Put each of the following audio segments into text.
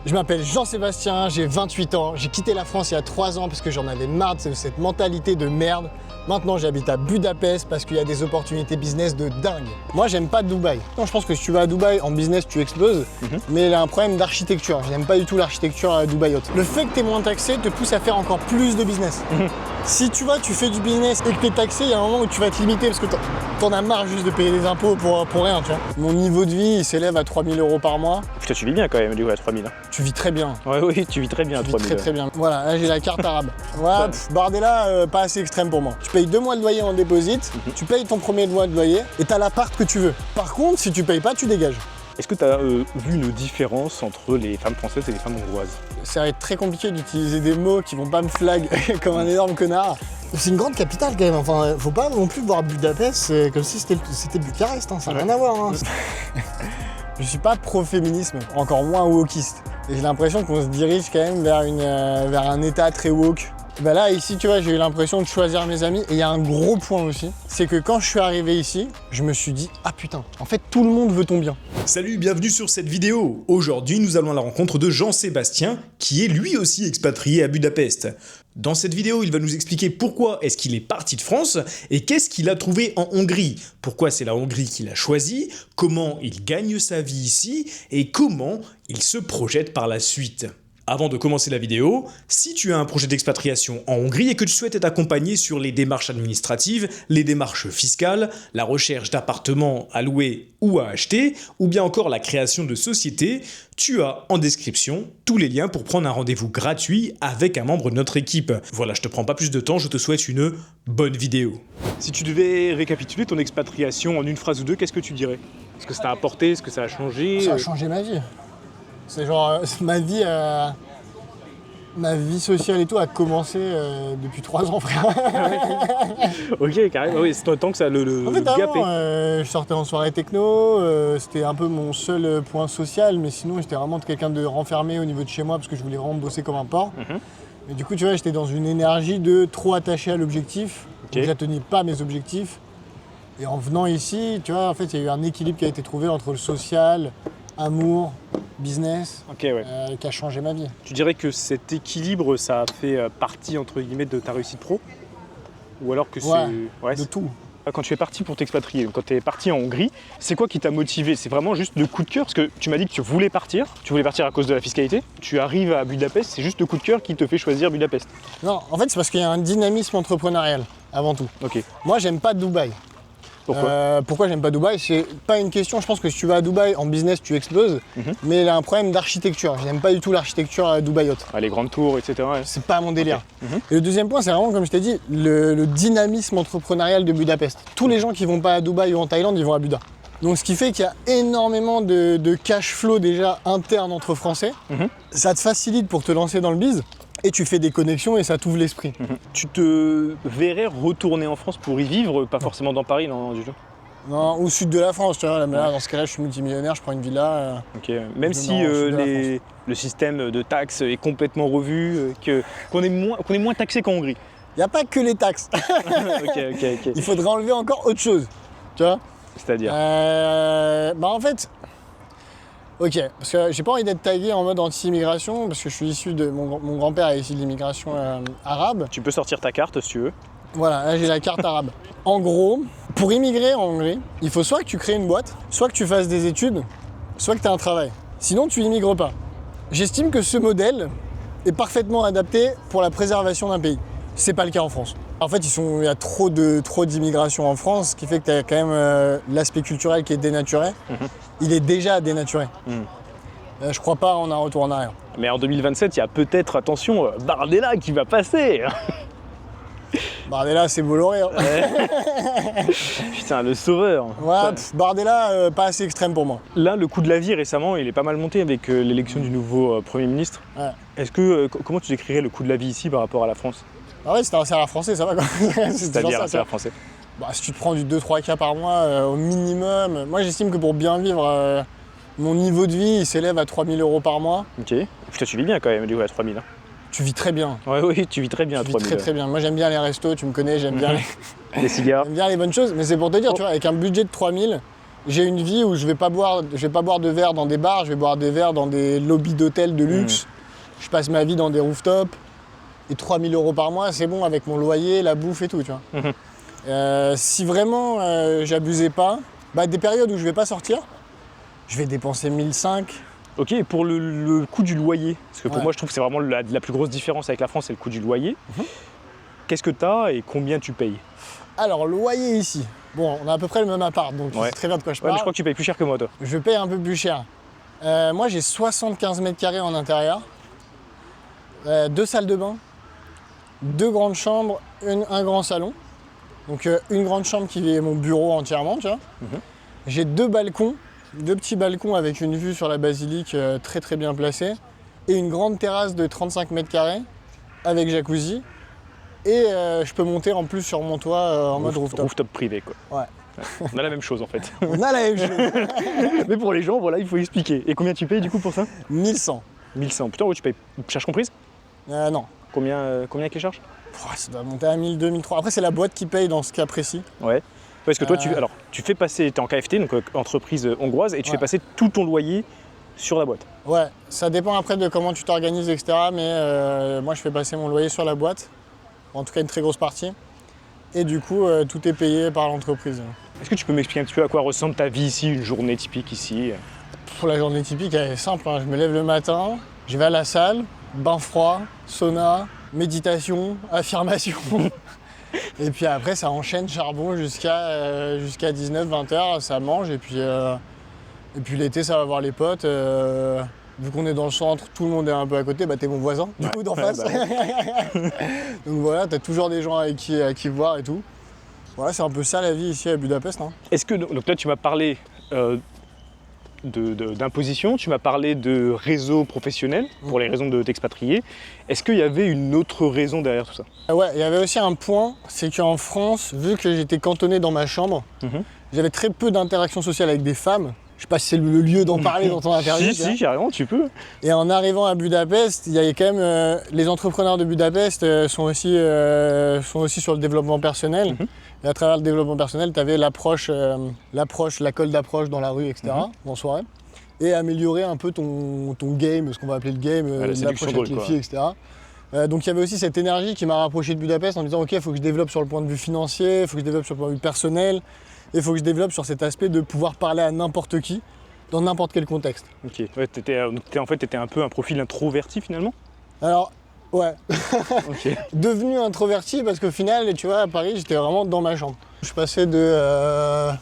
Je m'appelle Jean-Sébastien, j'ai 28 ans, j'ai quitté la France il y a 3 ans parce que j'en avais marre de cette mentalité de merde. Maintenant j'habite à Budapest parce qu'il y a des opportunités business de dingue. Moi j'aime pas Dubaï. Non, je pense que si tu vas à Dubaï en business tu exploses, mais il a un problème d'architecture. J'aime pas du tout l'architecture à Dubaï haute. Le fait que t'es moins taxé te pousse à faire encore plus de business. Si tu vois, tu fais du business et que t'es taxé, il y a un moment où tu vas te limiter parce que t'en as marre juste de payer des impôts pour rien, tu vois. Mon niveau de vie il s'élève à 3 000 € par mois. Putain, tu vis bien quand même, du coup, à 3 000. Tu vis très bien. Ouais, oui, tu vis très bien à 3 000. Très bien. Voilà, là j'ai la carte arabe. Voilà, Bardella, pas assez extrême pour moi. Tu payes 2 mois de loyer en déposite, tu payes ton premier mois de loyer et t'as l'appart que tu veux. Par contre, si tu payes pas, tu dégages. Est-ce que tu as vu une différence entre les femmes françaises et les femmes hongroises? Ça va être très compliqué d'utiliser des mots qui vont pas me flag comme un énorme connard. C'est une grande capitale quand même, enfin faut pas non plus voir Budapest comme si c'était Bucarest, hein. Ça n'a rien à voir. Hein. Je suis pas pro-féminisme, encore moins wokiste. Et j'ai l'impression qu'on se dirige quand même vers un état très woke. Bah là, ici, tu vois, j'ai eu l'impression de choisir mes amis. Et il y a un gros point aussi, c'est que quand je suis arrivé ici, je me suis dit « Ah putain, en fait, tout le monde veut ton bien ». Salut, bienvenue sur cette vidéo. Aujourd'hui, nous allons à la rencontre de Jean-Sébastien, qui est lui aussi expatrié à Budapest. Dans cette vidéo, il va nous expliquer pourquoi est-ce qu'il est parti de France et qu'est-ce qu'il a trouvé en Hongrie. Pourquoi c'est la Hongrie qu'il a choisi, comment il gagne sa vie ici et comment il se projette par la suite. Avant de commencer la vidéo, si tu as un projet d'expatriation en Hongrie et que tu souhaites être accompagné sur les démarches administratives, les démarches fiscales, la recherche d'appartements à louer ou à acheter, ou bien encore la création de sociétés, tu as en description tous les liens pour prendre un rendez-vous gratuit avec un membre de notre équipe. Voilà, je te prends pas plus de temps, je te souhaite une bonne vidéo. Si tu devais récapituler ton expatriation en une phrase ou deux, qu'est-ce que tu dirais? Est-ce que ça t'a apporté? Est-ce que ça a changé? Ça a changé ma vie. C'est genre, ma vie sociale et tout a commencé depuis 3 ans, frère. Ok, carrément, oui, c'est tant que ça le En fait, gap avant, je sortais en soirée techno, c'était un peu mon seul point social, mais sinon j'étais vraiment quelqu'un de renfermé au niveau de chez moi parce que je voulais vraiment bosser comme un porc. Mais du coup, tu vois, j'étais dans une énergie de trop attaché à l'objectif, donc j'atteignais pas mes objectifs. Et en venant ici, tu vois, en fait, il y a eu un équilibre qui a été trouvé entre le social, amour, business, qui a changé ma vie. Tu dirais que cet équilibre, ça a fait partie, entre guillemets, de ta réussite pro? Ou alors que c'est... De tout. Quand tu es parti pour t'expatrier, quand tu es parti en Hongrie, c'est quoi qui t'a motivé? C'est vraiment juste le coup de cœur? Parce que tu m'as dit que tu voulais partir à cause de la fiscalité. Tu arrives à Budapest, c'est juste le coup de cœur qui te fait choisir Budapest? Non, en fait, c'est parce qu'il y a un dynamisme entrepreneurial, avant tout. Ok. Moi, j'aime pas Dubaï. Pourquoi j'aime pas Dubaï? C'est pas une question, je pense que si tu vas à Dubaï en business tu exploses, mais il y a un problème d'architecture. J'aime pas du tout l'architecture à Dubaï haute. Les grandes tours, etc. Ouais. C'est pas mon délire. Et le deuxième point, c'est vraiment, comme je t'ai dit, le dynamisme entrepreneurial de Budapest. Tous les gens qui vont pas à Dubaï ou en Thaïlande, ils vont à Buda. Donc ce qui fait qu'il y a énormément de cash flow déjà interne entre Français. Ça te facilite pour te lancer dans le biz. Et tu fais des connexions et ça t'ouvre l'esprit. Tu te verrais retourner en France pour y vivre, pas forcément dans Paris, non, du tout? Non, au sud de la France, tu vois. Là, dans ce cas-là, je suis multimillionnaire, je prends une villa. Ok. Même si le système de taxes est complètement revu, qu'on est moins taxé qu'en Hongrie. Il n'y a pas que les taxes. Ok. Il faudrait enlever encore autre chose, tu vois. C'est-à-dire en fait... Ok, parce que j'ai pas envie d'être tagué en mode anti-immigration, parce que je suis issu de... Mon grand-père est issu de l'immigration arabe. Tu peux sortir ta carte si tu veux. Voilà, là j'ai la carte arabe. En gros, pour immigrer en Hongrie, il faut soit que tu crées une boîte, soit que tu fasses des études, soit que tu aies un travail. Sinon, tu n'immigres pas. J'estime que ce modèle est parfaitement adapté pour la préservation d'un pays. C'est pas le cas en France. En fait, il y a trop d'immigration en France, ce qui fait que tu as quand même l'aspect culturel qui est dénaturé. Il est déjà dénaturé. Je crois pas en un retour en arrière. Mais en 2027, il y a peut-être, attention, Bardella qui va passer. Bardella, c'est Bolloré. Hein. Putain, le sauveur. Ouais, Bardella, pas assez extrême pour moi. Là, le coût de la vie récemment, il est pas mal monté avec l'élection du nouveau Premier ministre. Ouais. Est-ce que, comment tu décrirais le coût de la vie ici par rapport à la France? Ah ouais, c'était un salaire français, ça va quoi. C'est-à-dire un salaire français? Si tu te prends du 2-3K par mois au minimum, moi j'estime que pour bien vivre, mon niveau de vie il s'élève à 3 000 € par mois. Ok. Putain, tu vis bien quand même, du coup, à 3 000. Tu vis très bien. Oui, tu vis très bien à 3 000. Très bien. Moi j'aime bien les restos, tu me connais, j'aime bien les cigares. J'aime bien les bonnes choses, mais c'est pour te dire, tu vois, avec un budget de 3 000, J'ai une vie où je vais pas boire de verre dans des bars, je vais boire des verres dans des lobbies d'hôtels de luxe. Je passe ma vie dans des rooftops. Et 3 000 € par mois, c'est bon avec mon loyer, la bouffe et tout, tu vois. Si vraiment j'abusais pas, des périodes où je vais pas sortir, je vais dépenser 1 500. Ok, et pour le coût du loyer, parce que pour Ouais. moi je trouve que c'est vraiment la plus grosse différence avec la France, c'est le coût du loyer. Qu'est-ce que tu as et combien tu payes? Alors, loyer ici. Bon, on a à peu près le même appart, donc tu sais très bien de quoi je Ouais, parle. mais je crois que tu payes plus cher que moi, toi. Je paye un peu plus cher. Moi, j'ai 75 mètres carrés en intérieur, 2 salles de bain, 2 grandes chambres, un grand salon. Donc, une grande chambre qui est mon bureau entièrement, tu vois. J'ai 2 balcons, 2 petits balcons avec une vue sur la basilique très très bien placée, et une grande terrasse de 35 mètres carrés avec jacuzzi. Et je peux monter en plus sur mon toit en mode rooftop. Rooftop privé, quoi. Ouais. On a la même chose en fait. On a la même chose. Mais pour les gens, voilà, il faut expliquer. Et combien tu payes du coup pour ça? 1100. 1100. Putain, ouais, tu payes charge comprise? Non. Combien avec les charges? Ça doit monter à 1000, 2003. Après, c'est la boîte qui paye dans ce cas précis. Ouais. Parce que toi, tu fais passer, tu es en KFT, donc entreprise hongroise, et tu fais passer tout ton loyer sur la boîte. Ouais, ça dépend après de comment tu t'organises, etc. Mais moi, je fais passer mon loyer sur la boîte. En tout cas, une très grosse partie. Et du coup, tout est payé par l'entreprise. Est-ce que tu peux m'expliquer un petit peu à quoi ressemble ta vie ici, une journée typique ici? Pour la journée typique, elle est simple. Je me lève le matin, je vais à la salle, bain froid, sauna, méditation, affirmation. Et puis après, ça enchaîne charbon jusqu'à 19-20 heures, ça mange. Et puis l'été, ça va voir les potes. Vu qu'on est dans le centre, tout le monde est un peu à côté, t'es mon voisin, du coup, d'en face. Donc voilà, t'as toujours des gens avec qui voir et tout. Voilà, c'est un peu ça la vie ici à Budapest. Est-ce que, donc là, tu m'as parlé d'imposition, tu m'as parlé de réseau professionnel pour les raisons de t'expatrier. Est-ce qu'il y avait une autre raison derrière tout ça? Ouais, il y avait aussi un point, c'est qu'en France, vu que j'étais cantonné dans ma chambre, j'avais très peu d'interactions sociales avec des femmes. Je sais pas si c'est le lieu d'en parler dans ton interview. Si, carrément, tu peux. Et en arrivant à Budapest, il y avait quand même les entrepreneurs de Budapest sont aussi sur le développement personnel. Et à travers le développement personnel, tu avais l'approche, la colle d'approche dans la rue, etc., en soirée. Et améliorer un peu ton game, ce qu'on va appeler le game, l'approche avec les filles, etc. Donc il y avait aussi cette énergie qui m'a rapproché de Budapest en me disant ok, il faut que je développe sur le point de vue financier, il faut que je développe sur le point de vue personnel, et il faut que je développe sur cet aspect de pouvoir parler à n'importe qui, dans n'importe quel contexte. Ok, ouais, t'étais un peu un profil introverti finalement? Alors, ouais. Ok. Devenu introverti parce qu'au final, tu vois, à Paris, j'étais vraiment dans ma chambre. Je passais de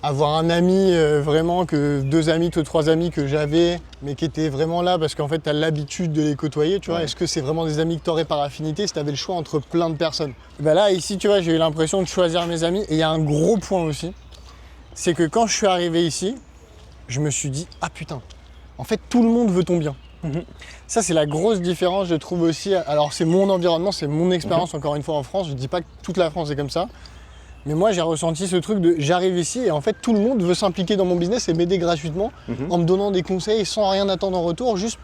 avoir un ami, vraiment, que 2 amis, 3 amis que j'avais, mais qui étaient vraiment là parce qu'en fait, tu as l'habitude de les côtoyer, tu vois. Est-ce que c'est vraiment des amis que tu aurais par affinité si tu avais le choix entre plein de personnes? Là, ici, tu vois, j'ai eu l'impression de choisir mes amis. Et il y a un gros point aussi, c'est que quand je suis arrivé ici, je me suis dit, ah putain, en fait, tout le monde veut ton bien. Ça, c'est la grosse différence, je trouve aussi. Alors, c'est mon environnement, c'est mon expérience, encore une fois, en France. Je ne dis pas que toute la France est comme ça. Mais moi, j'ai ressenti ce truc de j'arrive ici et en fait, tout le monde veut s'impliquer dans mon business et m'aider gratuitement en me donnant des conseils sans rien attendre en retour, juste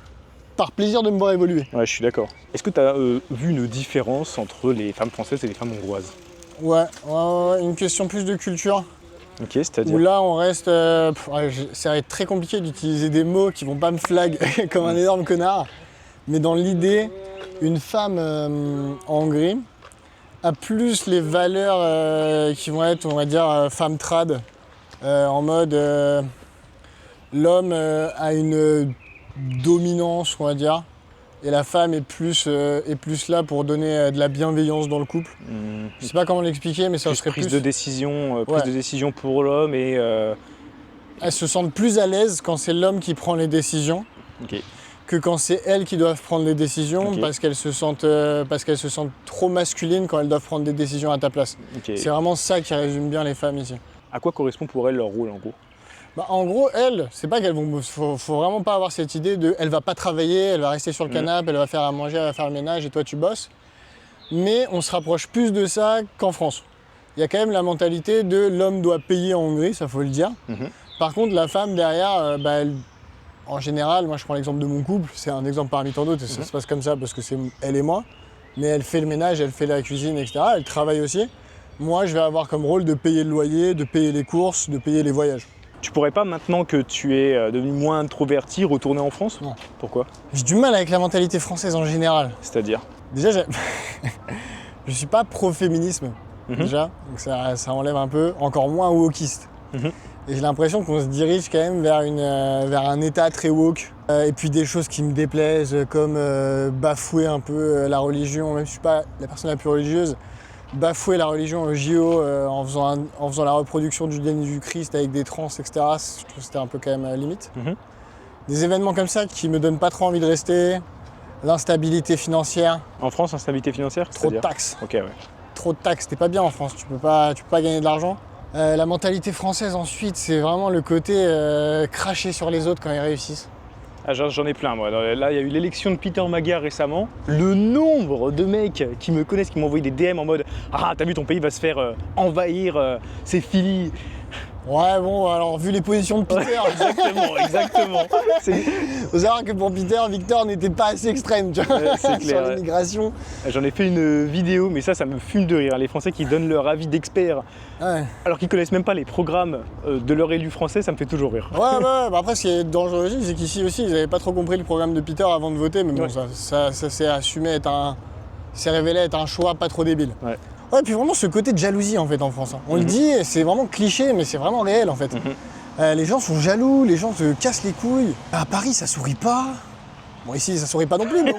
par plaisir de me voir évoluer. Ouais, je suis d'accord. Est-ce que tu as vu une différence entre les femmes françaises et les femmes hongroises? Ouais, une question plus de culture. Ok, c'est-à-dire? Où là, on reste. Ça va être très compliqué d'utiliser des mots qui vont pas me flag comme un énorme connard. Mais dans l'idée, une femme en Hongrie a plus les valeurs qui vont être, on va dire, femme trad. En mode. L'homme a une dominance, on va dire. Et la femme est plus là pour donner de la bienveillance dans le couple. Je sais pas comment l'expliquer, mais ça serait prise de décision pour l'homme et... Elles se sentent plus à l'aise quand c'est l'homme qui prend les décisions que quand c'est elles qui doivent prendre les décisions parce qu'elles se sentent trop masculines quand elles doivent prendre des décisions à ta place. C'est vraiment ça qui résume bien les femmes ici. À quoi correspond pour elles leur rôle en gros? En gros, elles, c'est pas qu'elles vont. Faut vraiment pas avoir cette idée de. Elle va pas travailler, elle va rester sur le canapé, elle va faire à manger, elle va faire le ménage et toi tu bosses. Mais on se rapproche plus de ça qu'en France. Il y a quand même la mentalité de l'homme doit payer en Hongrie, ça faut le dire. Par contre, la femme derrière, elle, en général, moi je prends l'exemple de mon couple, c'est un exemple parmi tant d'autres et ça se passe comme ça parce que c'est elle et moi. Mais elle fait le ménage, elle fait la cuisine, etc. Elle travaille aussi. Moi, je vais avoir comme rôle de payer le loyer, de payer les courses, de payer les voyages. Tu pourrais pas, maintenant que tu es devenu moins introverti, retourner en France? Non. Pourquoi? J'ai du mal avec la mentalité française en général. C'est-à-dire? Déjà, je suis pas pro-féminisme, déjà, donc ça enlève un peu, encore moins wokiste. Et j'ai l'impression qu'on se dirige quand même vers un état très woke. Et puis des choses qui me déplaisent, comme bafouer un peu la religion, même si je suis pas la personne la plus religieuse, bafouer la religion au JO en faisant la reproduction du déni du Christ avec des trans, etc. Je trouve que c'était un peu quand même à la limite. Des événements comme ça qui me donnent pas trop envie de rester. L'instabilité financière. En France, instabilité financière? Trop de taxes. Ok, ouais. Trop de taxes, t'es pas bien en France, tu peux pas gagner de l'argent. La mentalité française ensuite, c'est vraiment le côté cracher sur les autres quand ils réussissent. Ah, j'en ai plein, moi. Là, il y a eu l'élection de Peter Magar récemment. Le nombre de mecs qui me connaissent, qui m'ont envoyé des DM en mode « Ah, t'as vu, ton pays va se faire envahir, c'est fini !» Ouais, bon, alors vu les positions de Peter... Exactement. Faut savoir que pour Peter, Victor n'était pas assez extrême, tu vois, c'est clair, sur l'immigration. J'en ai fait une vidéo, mais ça me fume de rire. Les Français qui donnent leur avis d'experts, alors qu'ils connaissent même pas les programmes de leur élu français, ça me fait toujours rire. Ouais, bah après, ce qui est dangereux aussi, c'est qu'ici aussi, ils avaient pas trop compris le programme de Peter avant de voter, mais bon, ça s'est assumé s'est révélé être un choix pas trop débile. Ouais, puis vraiment ce côté de jalousie en fait en France. On le dit, c'est vraiment cliché, mais c'est vraiment réel en fait. Les gens sont jaloux, les gens se cassent les couilles. À Paris, ça sourit pas. Bon, ici, ça sourit pas non plus, mais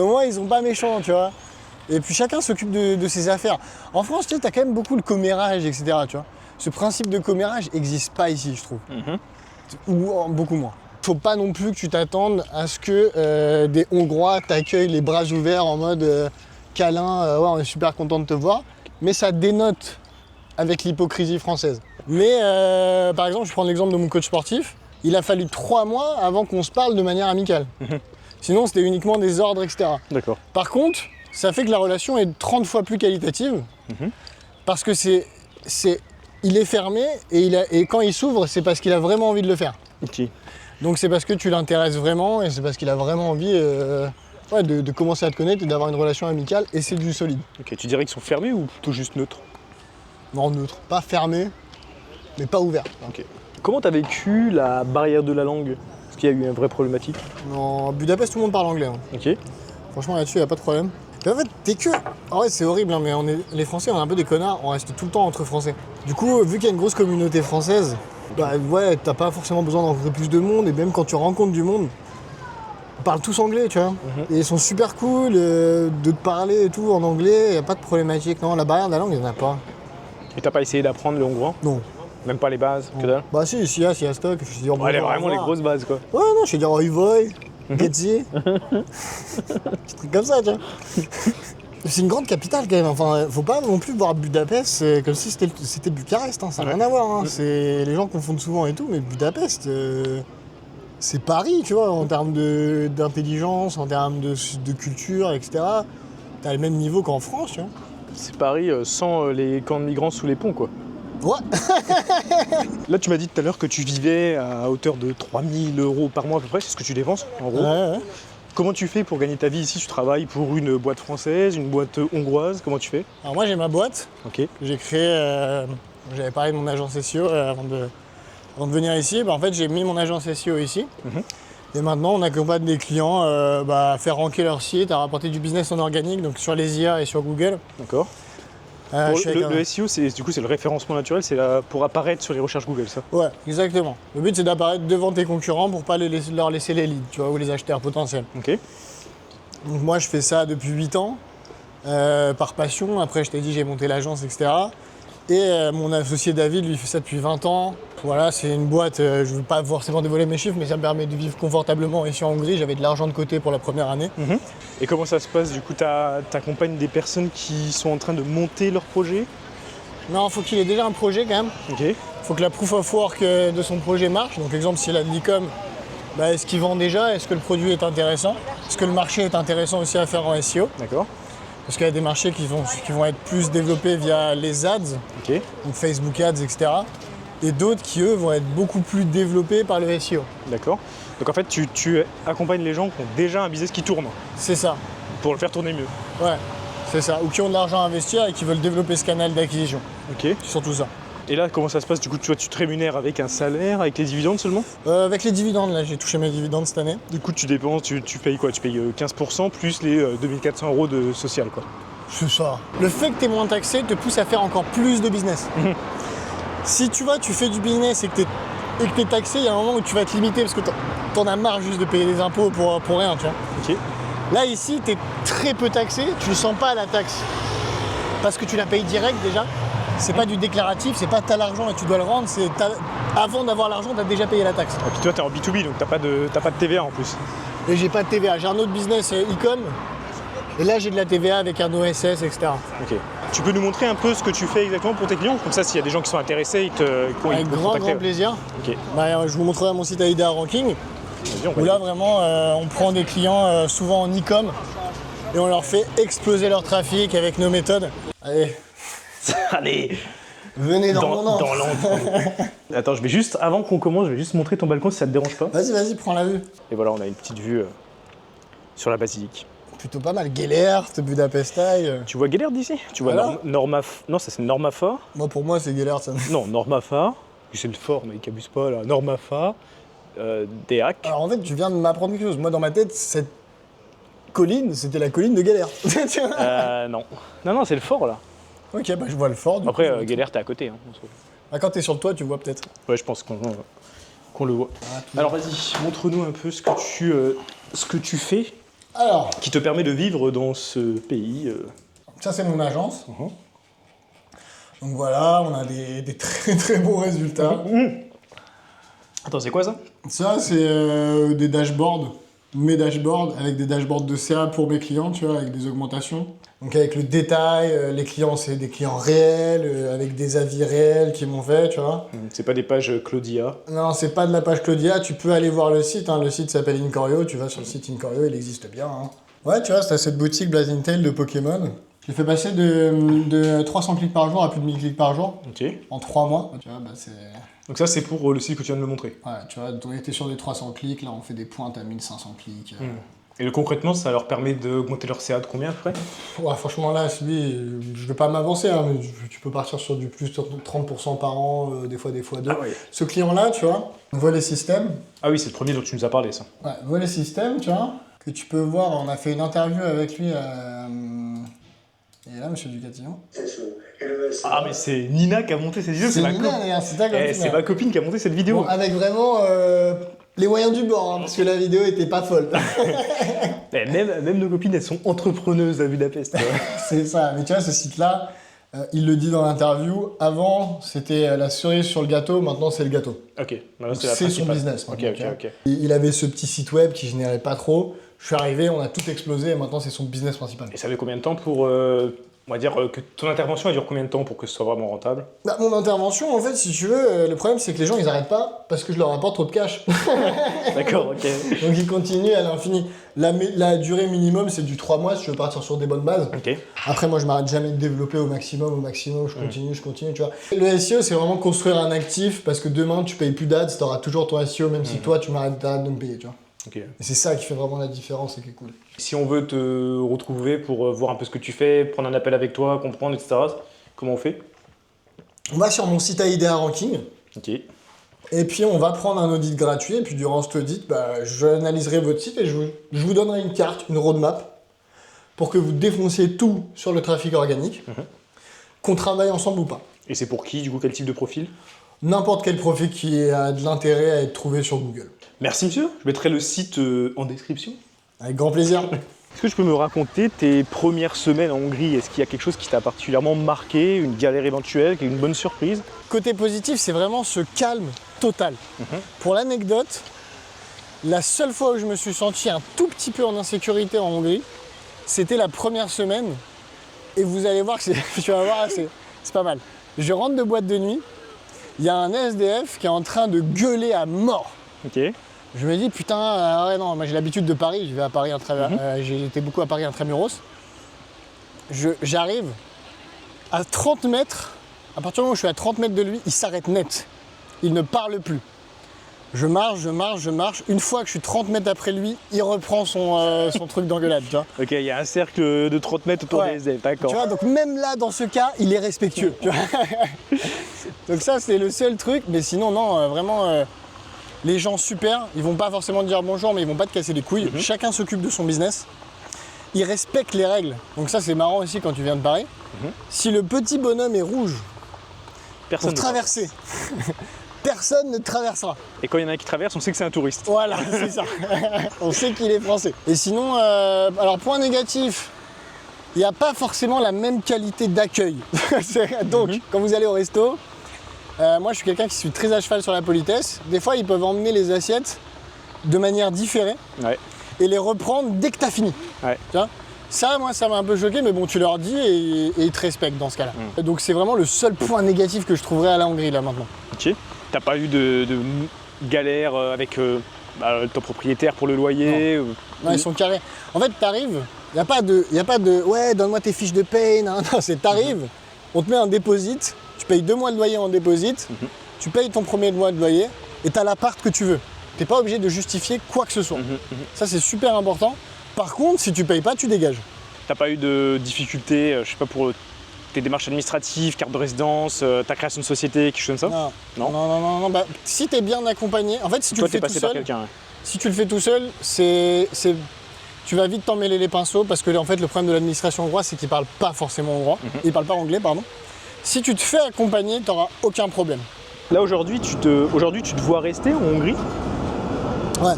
au moins ils sont pas méchants, tu vois. Et puis chacun s'occupe de ses affaires. En France, tu sais, t'as quand même beaucoup le commérage, etc. Tu vois. Ce principe de commérage n'existe pas ici, je trouve. Ou beaucoup moins. Faut pas non plus que tu t'attendes à ce que des Hongrois t'accueillent les bras ouverts en mode câlin, ouais, on est super content de te voir. Mais ça dénote avec l'hypocrisie française. Mais par exemple, je prends l'exemple de mon coach sportif. Il a fallu 3 mois avant qu'on se parle de manière amicale. Sinon, c'était uniquement des ordres, etc. D'accord. Par contre, ça fait que la relation est 30 fois plus qualitative. Parce que il est fermé et quand il s'ouvre, c'est parce qu'il a vraiment envie de le faire. Ok. Donc c'est parce que tu l'intéresses vraiment et c'est parce qu'il a vraiment envie de commencer à te connaître et d'avoir une relation amicale et c'est du solide. Ok, tu dirais qu'ils sont fermés ou plutôt juste neutres? Non, neutre. Pas fermé, mais pas ouvert. Ok. Comment t'as vécu la barrière de la langue? Est-ce qu'il y a eu une vraie problématique? Non, à Budapest, tout le monde parle anglais. Ok. Franchement, là-dessus, il n'y a pas de problème. Mais en fait, t'es que... En vrai, c'est horrible, hein, mais les Français, on est un peu des connards, on reste tout le temps entre Français. Du coup, vu qu'il y a une grosse communauté française, bah ouais, t'as pas forcément besoin de rencontrer plus de monde, et même quand tu rencontres du monde, ils parlent tous anglais, tu vois. Et ils sont super cool de te parler et tout en anglais, il n'y a pas de problématique. Non, la barrière de la langue, il n'y en a pas. Et t'as pas essayé d'apprendre le hongrois? Non. Même pas les bases, que dalle? Bah si, s'il y a stock, je suis dire Ouais, vraiment les grosses bases, quoi. Ouais, non, je vais dire oi voi, Getzi. Petit truc comme ça, tu vois. C'est une grande capitale quand même, enfin, faut pas non plus voir Budapest comme si c'était Bucarest, hein. Ça n'a rien à voir. Hein. Les gens confondent souvent et tout, mais Budapest, c'est Paris, tu vois, en termes d'intelligence, en termes de culture, etc. T'as le même niveau qu'en France, tu vois. C'est Paris sans les camps de migrants sous les ponts, quoi. Ouais. Là, tu m'as dit tout à l'heure que tu vivais à hauteur de 3000 € par mois à peu près, c'est ce que tu dépenses, en gros. Ouais. Comment tu fais pour gagner ta vie ici? Tu travailles pour une boîte française, une boîte hongroise, comment tu fais? Alors moi, j'ai ma boîte. Ok. Que j'ai créée, j'avais parlé de mon agence SEO avant de venir ici. Bah, en fait, j'ai mis mon agence SEO ici. Et maintenant, on accompagne des clients à faire ranker leur site, à rapporter du business en organique, donc sur les IA et sur Google. D'accord. Le SEO, c'est le référencement naturel, c'est pour apparaître sur les recherches Google, ça? Ouais, exactement. Le but, c'est d'apparaître devant tes concurrents pour pas leur laisser les leads, tu vois, ou les acheteurs potentiels. Ok. Donc moi, je fais ça depuis 8 ans, par passion. Après, je t'ai dit, j'ai monté l'agence, etc. Et mon associé David, lui, fait ça depuis 20 ans. Voilà, c'est une boîte, je ne veux pas forcément dévoiler mes chiffres, mais ça me permet de vivre confortablement ici en Hongrie. J'avais de l'argent de côté pour la première année. Et comment ça se passe? Du coup, tu accompagnes des personnes qui sont en train de monter leur projet? Non, il faut qu'il ait déjà un projet quand même. Ok. Il faut que la proof of work de son projet marche. Donc, exemple, s'il a de l'e-com, est-ce qu'il vend déjà? Est-ce que le produit est intéressant? Est-ce que le marché est intéressant aussi à faire en SEO? D'accord. Parce qu'il y a des marchés qui vont être plus développés via les ads, Ok. donc Facebook Ads, etc. Et d'autres qui, eux, vont être beaucoup plus développés par le SEO. D'accord. Donc en fait, tu accompagnes les gens qui ont déjà un business qui tourne C'est ça. pour le faire tourner mieux. Ouais, c'est ça. Ou qui ont de l'argent à investir et qui veulent développer ce canal d'acquisition. Ok. C'est surtout ça. Et là, comment ça se passe? Du coup, tu te rémunères avec un salaire, avec les dividendes seulement? Avec les dividendes, là, j'ai touché mes dividendes cette année. Du coup, tu dépenses, tu payes quoi? Tu payes 15% plus les 2400 € de social, quoi. C'est ça. Le fait que tu es moins taxé te pousse à faire encore plus de business. Si tu vois, tu fais du business et que tu es taxé, il y a un moment où tu vas te limiter parce que t'en as marre juste de payer des impôts pour rien, tu vois. Ok. Là, ici, tu es très peu taxé, tu ne sens pas la taxe. Parce que tu la payes direct déjà. C'est pas du déclaratif, c'est pas t'as l'argent et tu dois le rendre, avant d'avoir l'argent, t'as déjà payé la taxe. Et puis toi, t'es en B2B, donc t'as pas de TVA en plus. Et j'ai pas de TVA, j'ai un autre business e-com, et là j'ai de la TVA avec un OSS, etc. Ok. Tu peux nous montrer un peu ce que tu fais exactement pour tes clients? Comme ça, s'il y a des gens qui sont intéressés, ils avec peuvent grand contacter. plaisir. Ok. Je vous montrerai mon site AIDA Ranking, Vas-y, on va où là vraiment on prend des clients souvent en e-com, et on leur fait exploser leur trafic avec nos méthodes. Allez, Allez, venez dans mon antre. Attends, avant qu'on commence, je vais juste montrer ton balcon si ça te dérange pas. Vas-y, prends la vue. Et voilà, on a une petite vue sur la basilique. Plutôt pas mal. Gellert, Budapestaï. Tu vois Gellert d'ici? Tu vois Alors Non, ça c'est Normafa. Pour moi, c'est Gellert, ça. Non, Normafa. C'est le fort, mais il abuse pas là. Normafa, Déac. Alors en fait, tu viens de m'apprendre quelque chose. Moi, dans ma tête, cette colline, c'était la colline de Gellert. Non. Non, c'est le fort là. Ok, je vois le fort. Du Après, coup, Gellert, t'es à côté. Hein, en soi. quand t'es sur le toit, tu vois peut-être. Ouais, je pense qu'on le voit. Alors vas-y, montre-nous un peu ce que tu fais Alors, qui te permet de vivre dans ce pays. ça, c'est mon agence. Donc voilà, on a des très très bons résultats. Attends, c'est quoi ça? Ça, c'est des dashboards. Mes dashboards, avec des dashboards de CA pour mes clients, tu vois, avec des augmentations. Donc avec le détail, les clients, c'est des clients réels, avec des avis réels qui m'ont fait, tu vois. C'est pas des pages Claudia. Non, c'est pas de la page Claudia, tu peux aller voir le site, hein. Le site s'appelle Incorio, tu vas sur le site Incorio, il existe bien. Hein. Ouais, tu vois, c'est cette boutique Blazing Tail de Pokémon. Je l'ai fait passer de 300 clics par jour à plus de 1000 clics par jour, Ok. en 3 mois. Tu vois, c'est... Donc ça, c'est pour le site que tu viens de me montrer. Ouais, tu vois, on était sur des 300 clics, là on fait des pointes à 1500 clics. Et concrètement, ça leur permet d'augmenter leur CA de combien après? Ouais, franchement là, celui, je vais pas m'avancer, hein, mais tu peux partir sur du plus de 30% par an, des fois 2. Ah ouais. Ce client-là, tu vois, voit les systèmes. Ah oui, c'est le premier dont tu nous as parlé, ça. Ouais, voit les systèmes, tu vois, que tu peux voir. On a fait une interview avec lui. Il est là, monsieur Ducatillon. Ah, mais c'est Nina qui a monté cette vidéo, c'est ma Nina, copine. d'ailleurs, c'est ta copine. C'est ma copine qui a monté cette vidéo. Bon, avec vraiment les moyens du bord, hein, parce que la vidéo était pas folle. Même nos copines, elles sont entrepreneuses à Budapest. C'est ça, mais tu vois, ce site-là, il le dit dans l'interview, avant c'était la cerise sur le gâteau, maintenant c'est le gâteau. Ok, C'est son business. Ok, maintenant, ok. Il avait ce petit site web qui générait pas trop. Je suis arrivé, on a tout explosé et maintenant c'est son business principal. Et ça fait combien de temps pour, on va dire, que ton intervention elle dure combien de temps pour que ce soit vraiment rentable? Mon intervention, en fait, si tu veux, le problème c'est que les gens ils arrêtent pas parce que je leur apporte trop de cash. D'accord, ok. Donc ils continuent à l'infini. La durée minimum c'est du 3 mois si je veux partir sur des bonnes bases. Ok. Après moi je m'arrête jamais de développer au maximum, je continue, tu vois. Le SEO c'est vraiment construire un actif parce que demain tu payes plus d'ads, tu auras toujours ton SEO même si toi tu m'arrêtes de me payer, tu vois. Ok. Et c'est ça qui fait vraiment la différence et qui est cool. Si on veut te retrouver pour voir un peu ce que tu fais, prendre un appel avec toi, comprendre, etc., comment on fait? On va sur mon site AIDA Ranking. Ok. Et puis on va prendre un audit gratuit et puis durant cet audit, j'analyserai votre site et je vous donnerai une carte, une roadmap pour que vous défonciez tout sur le trafic organique, qu'on travaille ensemble ou pas. Et c'est pour qui, du coup, quel type de profil? N'importe quel profil qui a de l'intérêt à être trouvé sur Google. Merci monsieur, je mettrai le site en description. Avec grand plaisir. Est-ce que tu peux me raconter tes premières semaines en Hongrie? Est-ce qu'il y a quelque chose qui t'a particulièrement marqué, une galère éventuelle, une bonne surprise? Côté positif, c'est vraiment ce calme total. Pour l'anecdote, la seule fois où je me suis senti un tout petit peu en insécurité en Hongrie, c'était la première semaine. Et vous allez voir que c'est pas mal. Je rentre de boîte de nuit, il y a un SDF qui est en train de gueuler à mort. Ok. Je me dis putain, ouais non, moi j'ai l'habitude de Paris, je vais à Paris, j'ai été beaucoup à Paris intramuros. J'arrive à 30 mètres, à partir du moment où je suis à 30 mètres de lui, il s'arrête net. Il ne parle plus. Je marche. Une fois que je suis 30 mètres après lui, il reprend son truc d'engueulade, tu vois. Ok, il y a un cercle de 30 mètres autour des SDF, d'accord. Tu vois, donc même là, dans ce cas, il est respectueux. Tu vois. Donc ça, c'est le seul truc. Mais sinon, non, vraiment, les gens super, ils vont pas forcément te dire bonjour, mais ils vont pas te casser les couilles. Chacun s'occupe de son business. Ils respectent les règles. Donc ça, c'est marrant aussi quand tu viens de Paris. Si le petit bonhomme est rouge, Personne pour traverser, personne ne traversera. Et quand il y en a un qui traverse, on sait que c'est un touriste. Voilà, c'est ça. On sait qu'il est français. Et sinon, alors point négatif, il n'y a pas forcément la même qualité d'accueil. Donc, quand vous allez au resto, moi je suis quelqu'un qui suis très à cheval sur la politesse. Des fois, ils peuvent emmener les assiettes de manière différée Ouais. et les reprendre dès que tu as fini. Ouais. Tu vois, ça, moi, ça m'a un peu choqué, mais bon, tu leur dis et ils te respectent dans ce cas-là. Donc, c'est vraiment le seul point négatif que je trouverais à la Hongrie, là, maintenant. Ok. T'as pas eu de galère avec ton propriétaire pour le loyer Non, ils sont carrés. En fait, t'arrives, y a pas de ouais, donne-moi tes fiches de paye. Non, c'est t'arrives, on te met un déposit, tu payes 2 mois de loyer en déposit, tu payes ton premier mois de loyer et t'as l'appart que tu veux. T'es pas obligé de justifier quoi que ce soit. Ça, c'est super important. Par contre, si tu payes pas, tu dégages. T'as pas eu de difficultés, je sais pas, pour tes démarches administratives, carte de résidence, ta création de société, quelque chose comme ça? Non. Bah, si t'es bien accompagné, en fait, si tu Toi, le fais t'es tout passé par seul, quelqu'un. Ouais. si tu le fais tout seul, tu vas vite t'en mêler les pinceaux parce que en fait, le problème de l'administration hongroise, c'est qu'ils parlent pas forcément hongrois. Ils parlent pas anglais, pardon. Si tu te fais accompagner, t'auras aucun problème. Là, aujourd'hui, tu te vois rester en Hongrie? Ouais.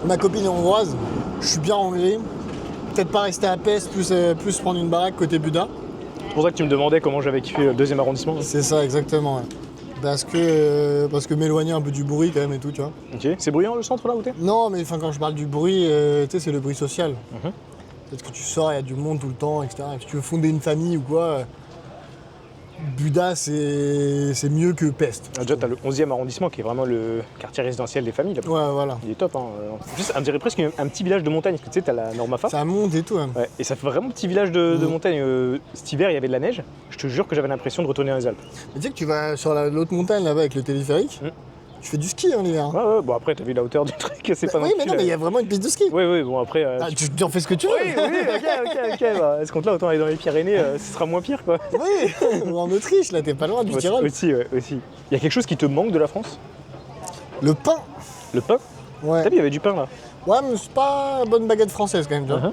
Ma copine est hongroise, je suis bien en Hongrie. Peut-être pas rester à Pest, plus prendre une baraque côté Buda. C'est pour ça que tu me demandais comment j'avais kiffé le 2e arrondissement. C'est ça, exactement. Ouais. Parce que m'éloigner un peu du bruit quand même et tout, tu vois. Ok. C'est bruyant le centre là où t'es? Non, mais quand je parle du bruit, tu sais, c'est le bruit social. Peut-être que tu sors, il y a du monde tout le temps, etc. Et si tu veux fonder une famille ou quoi, Buda, c'est mieux que Pest. Déjà, t'as le 11e arrondissement qui est vraiment le quartier résidentiel des familles. Là. Ouais, voilà. Il est top. Hein. En plus, on dirait presque un petit village de montagne. Parce que tu sais, t'as la Normafa. Ça monte et tout. Hein. Ouais, et ça fait vraiment petit village de montagne. Cet hiver, il y avait de la neige. Je te jure que j'avais l'impression de retourner dans les Alpes. Mais tu sais que tu vas sur l'autre montagne là-bas avec le téléphérique, tu fais du ski en hiver. Ouais, bon après, t'as vu la hauteur du truc, c'est pas non Oui, mais plus, non, mais il y a vraiment une piste de ski. Oui, bon après. Tu en fais ce que tu veux. Oui, ok. Bah, à ce compte-là, autant aller dans les Pyrénées, ce sera moins pire quoi. Oui, ou en Autriche, là, t'es pas loin du Tyrol. Aussi. Il y a quelque chose qui te manque de la France? Le pain. Le pain? Ouais. T'as vu, il y avait du pain là. Ouais, mais c'est pas bonne baguette française quand même, tu vois.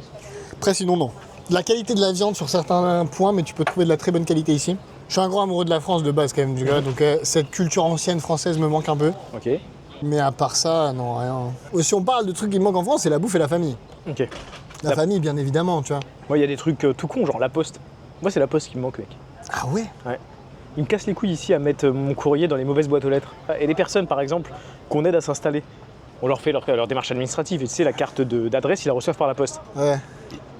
Après, sinon, non. La qualité de la viande sur certains points, mais tu peux trouver de la très bonne qualité ici. Je suis un grand amoureux de la France de base quand même, du gars, donc cette culture ancienne française me manque un peu. Ok. Mais à part ça, non, rien. Si on parle de trucs qui me manquent en France, c'est la bouffe et la famille. Ok. La famille, bien évidemment, tu vois. Moi, il y a des trucs tout cons, genre la poste. Moi, c'est la poste qui me manque, mec. Ah ouais? Ouais. Ils me cassent les couilles ici à mettre mon courrier dans les mauvaises boîtes aux lettres. Et les personnes, par exemple, qu'on aide à s'installer, on leur fait leur démarche administrative et tu sais, la carte d'adresse, ils la reçoivent par la poste. Ouais.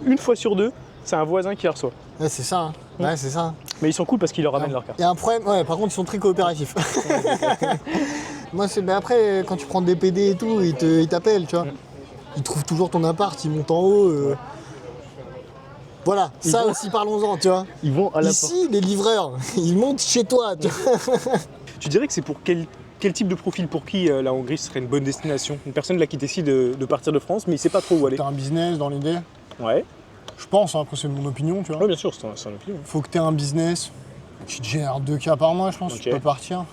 Une fois sur 2, c'est un voisin qui la reçoit. Ouais, c'est ça. Hein. Ouais, c'est ça. Mais ils sont cool parce qu'ils leur ramènent leur carte. Il y a un problème, ouais, par contre, ils sont très coopératifs. Moi, mais après, quand tu prends des PD et tout, ils t'appellent, tu vois. Ils trouvent toujours ton appart, ils montent en haut. Voilà, ça aussi, parlons-en, tu vois. Ils vont à la porte. Ici, les livreurs, ils montent chez toi, tu vois. Tu dirais que c'est pour quel type de profil, pour qui la Hongrie serait une bonne destination? Une personne là qui décide de partir de France, mais il sait pas trop où aller. T'as un business dans l'idée? Ouais. Je pense, hein, après c'est mon opinion, tu vois. Ouais, bien sûr, c'est un opinion. Faut que t'aies un business qui te génère 2K par mois, je pense, Ok. tu peux partir.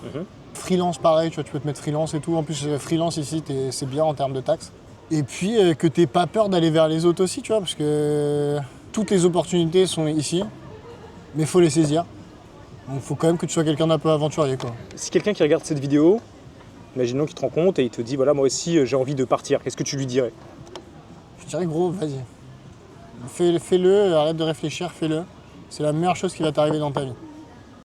Freelance, pareil, tu vois, tu peux te mettre freelance et tout. En plus, freelance ici, c'est bien en termes de taxes. Et puis, que t'aies pas peur d'aller vers les autres aussi, tu vois, parce que toutes les opportunités sont ici, mais faut les saisir. Donc, faut quand même que tu sois quelqu'un d'un peu aventurier, quoi. Si quelqu'un qui regarde cette vidéo, imaginons qu'il te rend compte et il te dit, voilà, moi aussi, j'ai envie de partir, qu'est-ce que tu lui dirais? Je dirais, gros, vas-y. Fais-le, arrête de réfléchir, fais-le. C'est la meilleure chose qui va t'arriver dans ta vie.